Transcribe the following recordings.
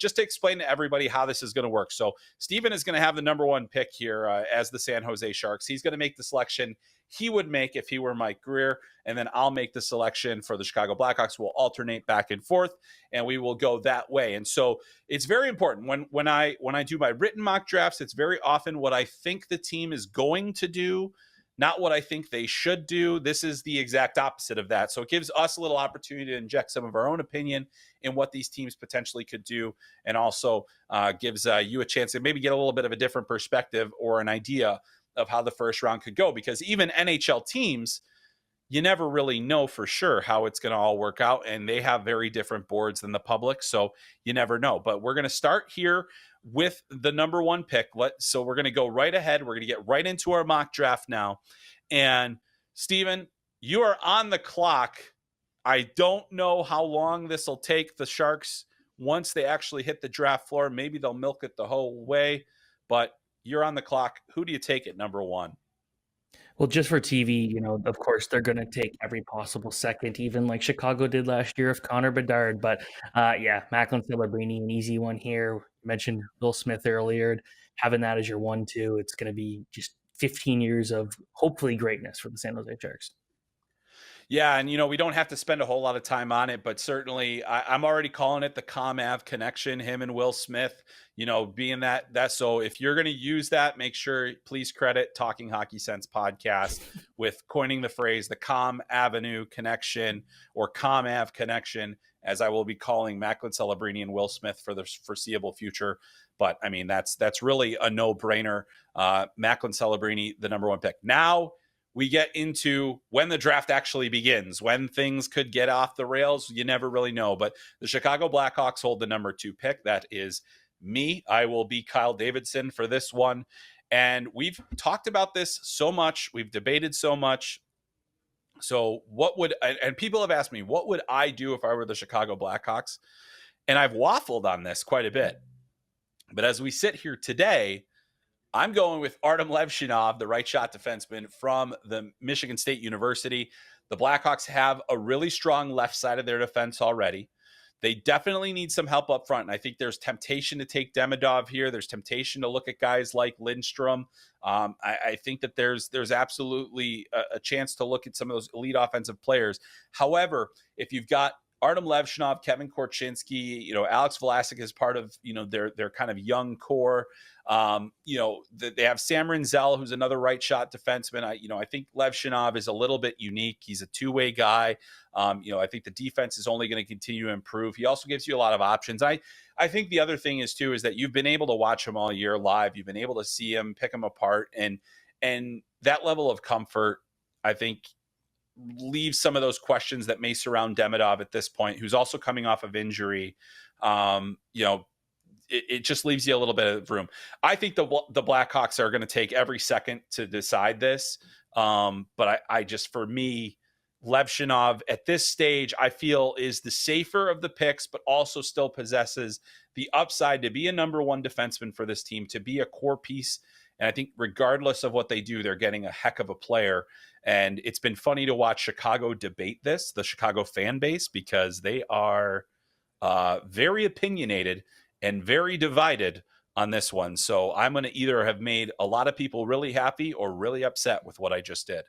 just to explain to everybody how this is going to work. So Steven is going to have the number one pick here as the San Jose Sharks. He's going to make the selection he would make if he were Mike Greer, and then I'll make the selection for the Chicago Blackhawks. We'll alternate back and forth, and we will go that way. And so it's very important when I do my written mock drafts, it's very often what I think the team is going to do, not what I think they should do. This is the exact opposite of that. So it gives us a little opportunity to inject some of our own opinion in what these teams potentially could do, and also gives you a chance to maybe get a little bit of a different perspective or an idea of how the first round could go. Because even NHL teams, you never really know for sure how it's going to all work out, and they have very different boards than the public, so you never know. But we're going to start here with the number one pick. So we're going to go right ahead. We're going to get right into our mock draft now. And Steven, you are on the clock. I don't know how long this will take the Sharks once they actually hit the draft floor. Maybe they'll milk it the whole way, but you're on the clock. Who do you take at number one? Well, just for TV, of course, they're going to take every possible second, even like Chicago did last year of Connor Bedard. But Macklin Celebrini, an easy one here. You mentioned Will Smith earlier. Having that as your 1-2, it's going to be just 15 years of hopefully greatness for the San Jose Sharks. Yeah, and we don't have to spend a whole lot of time on it, but certainly I'm already calling it the Com-Av connection, him and Will Smith, being that. So if you're going to use that, make sure, please credit Talking Hockey Sense podcast with coining the phrase the Com Avenue connection, or Com-Av connection, as I will be calling Macklin Celebrini and Will Smith for the foreseeable future. But I mean, that's really a no-brainer. Macklin Celebrini, the number one pick. Now we get into when the draft actually begins, when things could get off the rails. You never really know. But the Chicago Blackhawks hold the number 2 pick. That is me. I will be Kyle Davidson for this one. And we've talked about this so much. We've debated so much. So and people have asked me, what would I do if I were the Chicago Blackhawks? And I've waffled on this quite a bit. But as we sit here today, I'm going with Artem Levshinov, the right shot defenseman from the Michigan State University. The Blackhawks have a really strong left side of their defense already. They definitely need some help up front. And I think there's temptation to take Demidov here. There's temptation to look at guys like Lindstrom. I think that there's absolutely a chance to look at some of those elite offensive players. However, if you've got Artem Levshinov, Kevin Korchinski, Alex Vlasic is part of, their kind of young core. They have Sam Rinzel, who's another right shot defenseman. I think Levshinov is a little bit unique. He's a two-way guy. I think the defense is only going to continue to improve. He also gives you a lot of options. I think the other thing is that you've been able to watch him all year live. You've been able to see him, pick him apart, and that level of comfort, I think, leaves some of those questions that may surround Demidov at this point, who's also coming off of injury. It just leaves you a little bit of room. I think the Blackhawks are going to take every second to decide this. But for me, Levshinov at this stage, I feel is the safer of the picks, but also still possesses the upside to be a number one defenseman for this team, to be a core piece. And I think regardless of what they do, they're getting a heck of a player. And it's been funny to watch Chicago debate this, the Chicago fan base, because they are very opinionated and very divided on this one. So I'm going to either have made a lot of people really happy or really upset with what I just did.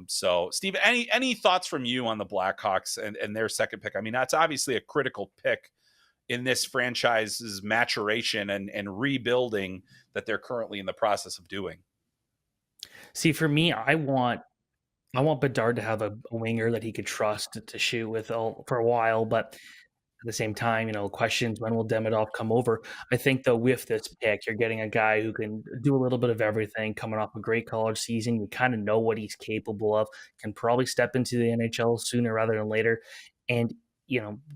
So Steve, any thoughts from you on the Blackhawks and their second pick? I mean, that's obviously a critical pick in this franchise's maturation and rebuilding that they're currently in the process of doing. See, for me, I want Bedard to have a winger that he could trust to shoot with for a while, but at the same time, questions, when will Demidov come over? I think, though, with this pick, you're getting a guy who can do a little bit of everything, coming off a great college season. You kind of know what he's capable of, can probably step into the NHL sooner rather than later. And,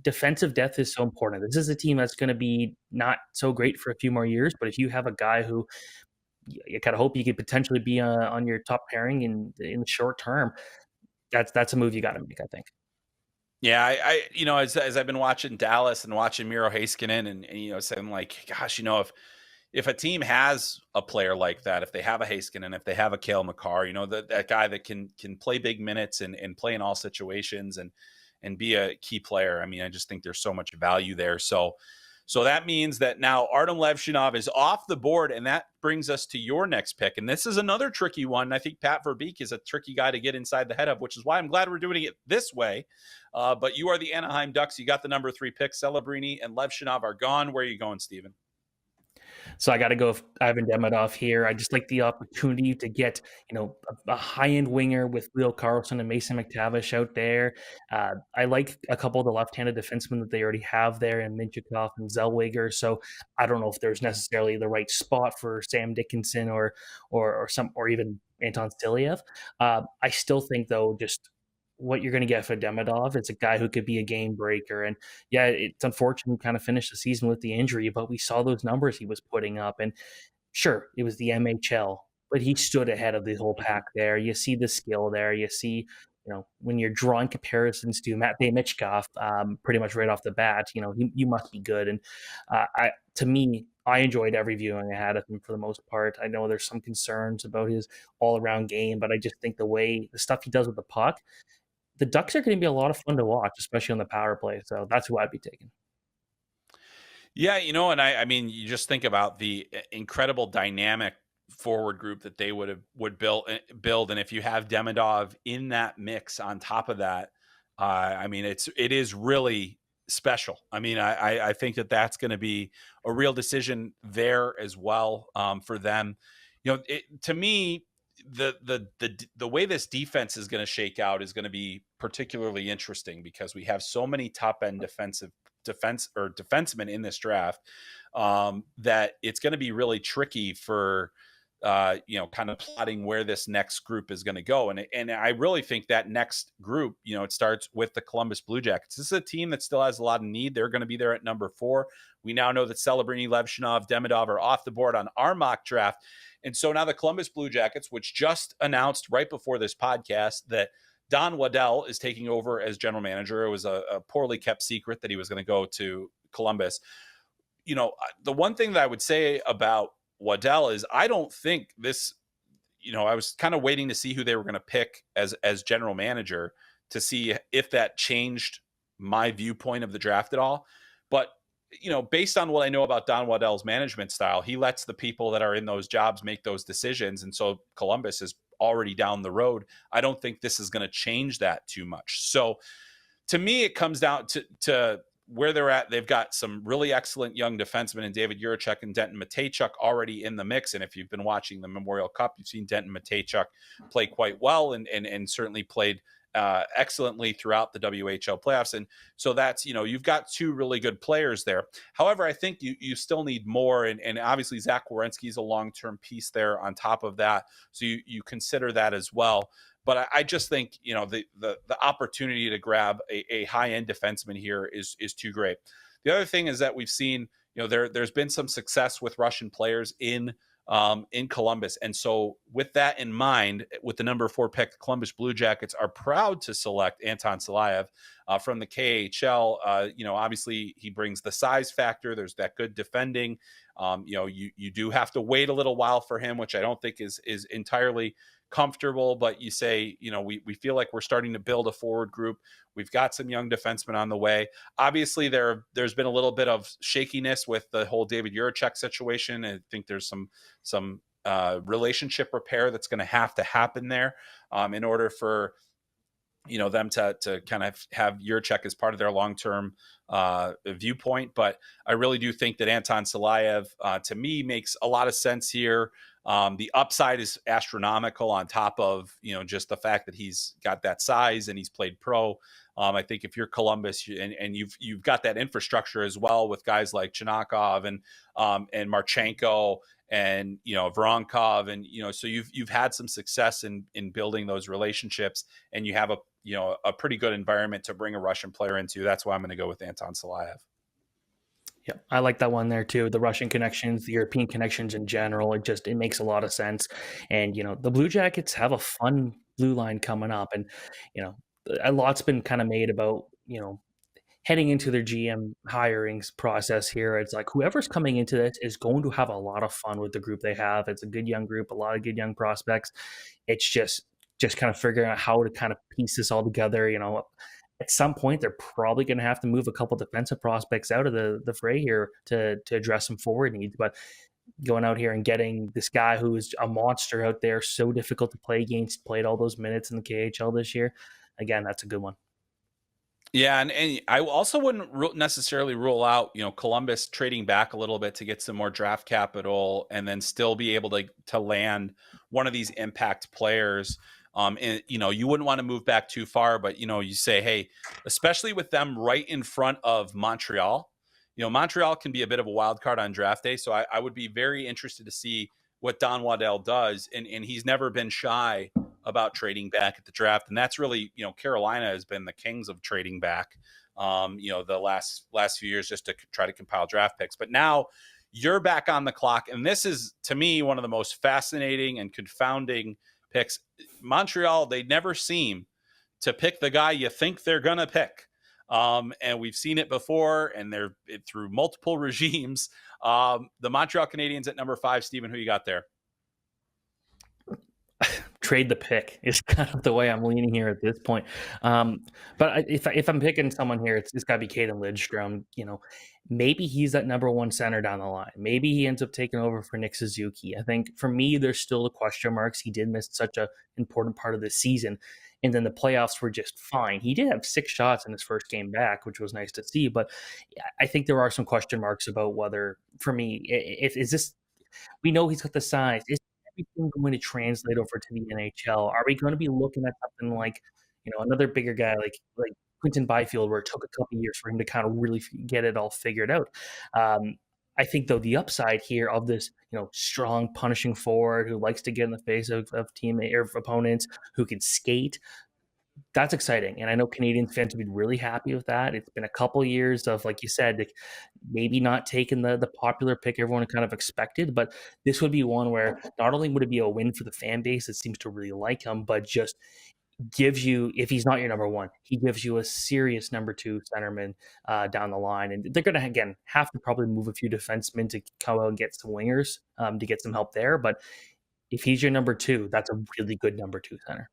defensive depth is so important. This is a team that's going to be not so great for a few more years, but if you have a guy who you kind of hope you could potentially be on your top pairing in the short term, that's a move you got to make, I think. Yeah, I as I've been watching Dallas and watching Miro Heiskanen and saying like, gosh, if a team has a player like that, if they have a Heiskanen, if they have a Cale Makar, that guy that can play big minutes and play in all situations and be a key player. I mean, I just think there's so much value there. So So that means that now Artem Levshinov is off the board, and that brings us to your next pick. And this is another tricky one. I think Pat Verbeek is a tricky guy to get inside the head of, which is why I'm glad we're doing it this way. But you are the Anaheim Ducks. You got the number 3 pick. Celebrini and Levshinov are gone. Where are you going, Steven? So I got to go with Ivan Demidov here. I just like the opportunity to get, a high-end winger with Leo Carlson and Mason McTavish out there. I like a couple of the left-handed defensemen that they already have there in Minchikov and Zellweger. So I don't know if there's necessarily the right spot for Sam Dickinson or even Anton Stiliev. I still think though, just what you're going to get for Demidov is a guy who could be a game breaker. And yeah, it's unfortunate he kind of finished the season with the injury, but we saw those numbers he was putting up. And sure, it was the MHL, but he stood ahead of the whole pack there. You see the skill there. You see, when you're drawing comparisons to Matt Michkov, pretty much right off the bat, you must be good. And to me, I enjoyed every viewing I had of him for the most part. I know there's some concerns about his all-around game, but I just think the stuff he does with the puck, the Ducks are going to be a lot of fun to watch, especially on the power play. So that's who I'd be taking. Yeah, and I mean, you just think about the incredible dynamic forward group that they would build, and if you have Demidov in that mix on top of that, I mean, it is really special. I mean, I think that's going to be a real decision there as well for them. To me, the way this defense is going to shake out is going to be particularly interesting because we have so many top end defensemen in this draft that it's going to be really tricky for kind of plotting where this next group is going to go. And I really think that next group, it starts with the Columbus Blue Jackets. This is a team that still has a lot of need. They're going to be there at number 4. We now know that Celebrini, Levshinov, Demidov are off the board on our mock draft. And so now the Columbus Blue Jackets, which just announced right before this podcast that Don Waddell is taking over as general manager. It was a poorly kept secret that he was going to go to Columbus. The one thing that I would say about Waddell is I don't think this, I was kind of waiting to see who they were going to pick as general manager to see if that changed my viewpoint of the draft at all. But, based on what I know about Don Waddell's management style, he lets the people that are in those jobs make those decisions. And so Columbus is already down the road. I don't think this is going to change that too much. So to me, it comes down to where they're at. They've got some really excellent young defensemen in David Jiricek and Denton Mateychuk already in the mix. And if you've been watching the Memorial Cup, you've seen Denton Mateychuk play quite well and certainly played excellently throughout the WHL playoffs. And so that's, you've got 2 really good players there. However, I think you still need more. And obviously Zach Werenski is a long-term piece there on top of that. So you consider that as well. But I just think, the opportunity to grab a high-end defenseman here is too great. The other thing is that we've seen, there's been some success with Russian players in Columbus. And so with that in mind, with the number 4 pick, the Columbus Blue Jackets are proud to select Anton Selayev from the KHL. Obviously he brings the size factor. There's that good defending. You do have to wait a little while for him, which I don't think is entirely comfortable, but you say, we feel like we're starting to build a forward group. We've got some young defensemen on the way. Obviously there's been a little bit of shakiness with the whole David Jiricek situation. I think there's some relationship repair that's going to happen there in order for them to kind of have Jiricek as part of their long-term viewpoint. But I really do think that Anton Selayev, to me, makes a lot of sense here. The upside is astronomical on top of, just the fact that he's got that size and he's played pro. I think if you're Columbus and you've got that infrastructure as well with guys like Chinakov and Marchenko and, Voronkov and, so you've had some success in building those relationships, and you have a pretty good environment to bring a Russian player into. That's why I'm going to go with Anton Selayev. Yeah, I like that one there too. The Russian connections, the European connections in general, it makes a lot of sense. And, the Blue Jackets have a fun blue line coming up. And, a lot's been kind of made about, heading into their GM hirings process here. It's like whoever's coming into this is going to have a lot of fun with the group they have. It's a good young group, a lot of good young prospects. It's just kind of figuring out how to kind of piece this all together. at some point they're probably going to have to move a couple defensive prospects out of the fray here to address some forward needs. But going out here and getting this guy who is a monster out there, so difficult to play against, played all those minutes in the KHL this year. Again, that's a good one. Yeah, and I also wouldn't necessarily rule out, Columbus trading back a little bit to get some more draft capital and then still be able to land one of these impact players. And you wouldn't want to move back too far, but you say, hey, especially with them right in front of Montreal. Montreal can be a bit of a wild card on draft day, so I would be very interested to see what Don Waddell does, and he's never been shy about trading back at the draft, and that's really, Carolina has been the kings of trading back, the last few years just to try to compile draft picks. But now you're back on the clock, and this is to me one of the most fascinating and confounding picks. Montreal, they never seem to pick the guy you think they're gonna pick. And we've seen it before, and they're through multiple regimes. The Montreal Canadiens at number 5. Steven, who you got there? Trade the pick is kind of the way I'm leaning here at this point. But if I'm picking someone here, it's got to be Caden Lidstrom. Maybe he's that number one center down the line. Maybe he ends up taking over for Nick Suzuki. I think for me, there's still the question marks. He did miss such an important part of the season. And then the playoffs were just fine. He did have 6 shots in his first game back, which was nice to see. But I think there are some question marks about whether, for me, is this, we know he's got the size. Is everything going to translate over to the NHL? Are we going to be looking at something like, another bigger guy like Quinton Byfield, where it took a couple of years for him to kind of really get it all figured out? I think, though, the upside here of this, strong punishing forward who likes to get in the face of teammate or opponents, who can skate, that's exciting. And I know Canadian fans would be really happy with that. It's been a couple of years of, like you said, like maybe not taking the popular pick everyone kind of expected, but this would be one where not only would it be a win for the fan base that seems to really like him, but just gives you, if he's not your number one, he gives you a serious number 2 centerman down the line. And they're going to, again, have to probably move a few defensemen to come out and get some wingers to get some help there. But if he's your number 2, that's a really good number 2 center.